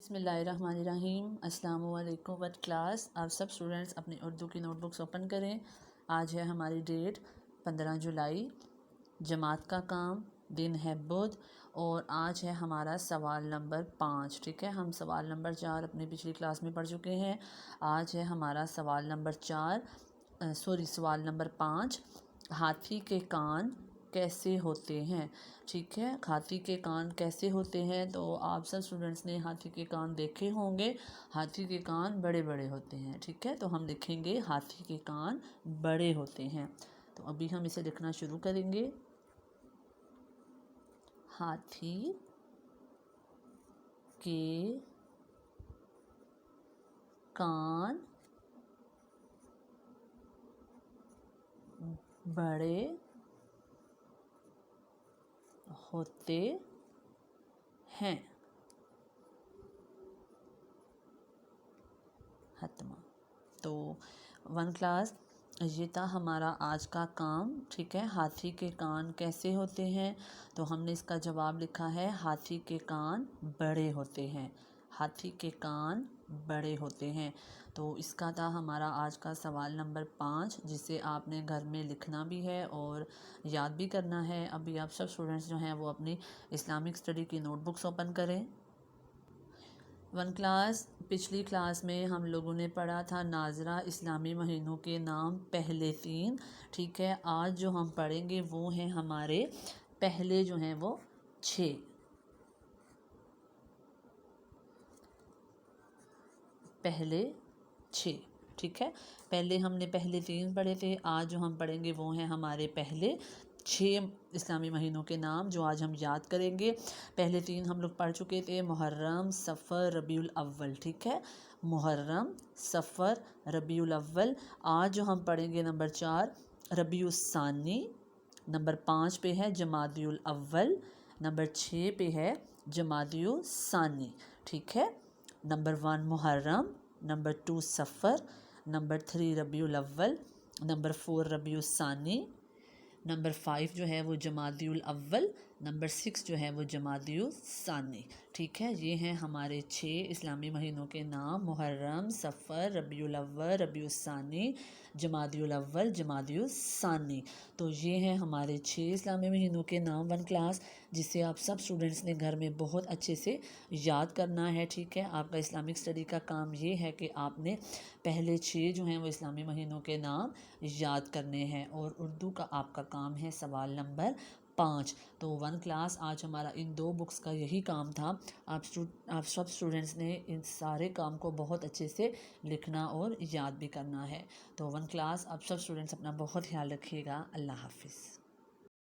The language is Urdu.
بسم اللہ الرحمن الرحیم۔ السلام علیکم وٹ کلاس۔ آپ سب اسٹوڈنٹس اپنی اردو کی نوٹ بکس اوپن کریں۔ آج ہے ہماری ڈیٹ 15 جولائی، جماعت کا کام، دن ہے بدھ، اور آج ہے ہمارا سوال نمبر 5۔ ٹھیک ہے، ہم سوال نمبر 4 اپنی پچھلی کلاس میں پڑھ چکے ہیں۔ آج ہے ہمارا سوال نمبر 5۔ ہاتھی کے کان کیسے ہوتے ہیں؟ ٹھیک ہے، ہاتھی کے کان کیسے ہوتے ہیں؟ تو آپ سب اسٹوڈنٹس نے ہاتھی کے کان دیکھے ہوں گے۔ ہاتھی کے کان بڑے بڑے ہوتے ہیں۔ ٹھیک ہے، تو ہم لکھیں گے ہاتھی کے کان بڑے ہوتے ہیں۔ تو ابھی ہم اسے لکھنا شروع کریں گے۔ ہاتھی کے کان بڑے ہوتے ہیں۔ ختم۔ تو 1 کلاس، یہ تھا ہمارا آج کا کام۔ ٹھیک ہے، ہاتھی کے کان کیسے ہوتے ہیں؟ تو ہم نے اس کا جواب لکھا ہے ہاتھی کے کان بڑے ہوتے ہیں۔ ہاتھی کے کان بڑے ہوتے ہیں۔ تو اس کا تھا ہمارا آج کا سوال نمبر 5، جسے آپ نے گھر میں لکھنا بھی ہے اور یاد بھی کرنا ہے۔ ابھی آپ سب اسٹوڈنٹس جو ہیں وہ اپنی اسلامک اسٹڈی کی نوٹ بکس اوپن کریں۔ 1 کلاس، پچھلی کلاس میں ہم لوگوں نے پڑھا تھا ناظرہ اسلامی مہینوں کے نام پہلے 3۔ ٹھیک ہے، آج جو ہم پڑھیں گے وہ ہیں ہمارے پہلے جو ہیں وہ 6۔ پہلے 6۔ ٹھیک ہے، پہلے ہم نے پہلے 3 پڑھے تھے، آج جو ہم پڑھیں گے وہ ہیں ہمارے پہلے 6 اسلامی مہینوں کے نام، جو آج ہم یاد کریں گے۔ پہلے 3 ہم لوگ پڑھ چکے تھے، محرم، صفر، ربیع الاول۔ ٹھیک ہے، محرم، صفر، ربیع الاول۔ آج جو ہم پڑھیں گے نمبر 4 ربیع الثانی، نمبر 5 پہ ہے جمادی الاول، نمبر 6 پہ ہے جمادی الثانی۔ ٹھیک ہے، نمبر 1 محرم، نمبر 2 صفر، نمبر 3 ربیع الاول، نمبر 4 ربیع الثانی، نمبر 5 جو ہے وہ جمادی الاول، نمبر 6 جو ہے وہ جمادی الثانی۔ ٹھیک ہے، یہ ہیں ہمارے 6 اسلامی مہینوں کے نام، محرم، صفر، ربیع الاول، ربیع الثانی، جمادی الاول، جمادی الثانی۔ تو یہ ہیں ہمارے 6 اسلامی مہینوں کے نام 1 کلاس، جسے آپ سب اسٹوڈنٹس نے گھر میں بہت اچھے سے یاد کرنا ہے۔ ٹھیک ہے، آپ کا اسلامک اسٹڈی کا کام یہ ہے کہ آپ نے پہلے 6 جو ہیں وہ اسلامی مہینوں کے نام یاد کرنے ہیں، اور اردو کا آپ کا کام ہے سوال نمبر 5۔ تو 1 کلاس، آج ہمارا ان 2 بکس کا یہی کام تھا۔ آپ سب اسٹوڈنٹس نے ان سارے کام کو بہت اچھے سے لکھنا اور یاد بھی کرنا ہے۔ تو 1 کلاس، آپ سب اسٹوڈنٹس اپنا بہت خیال رکھیے گا۔ اللہ حافظ۔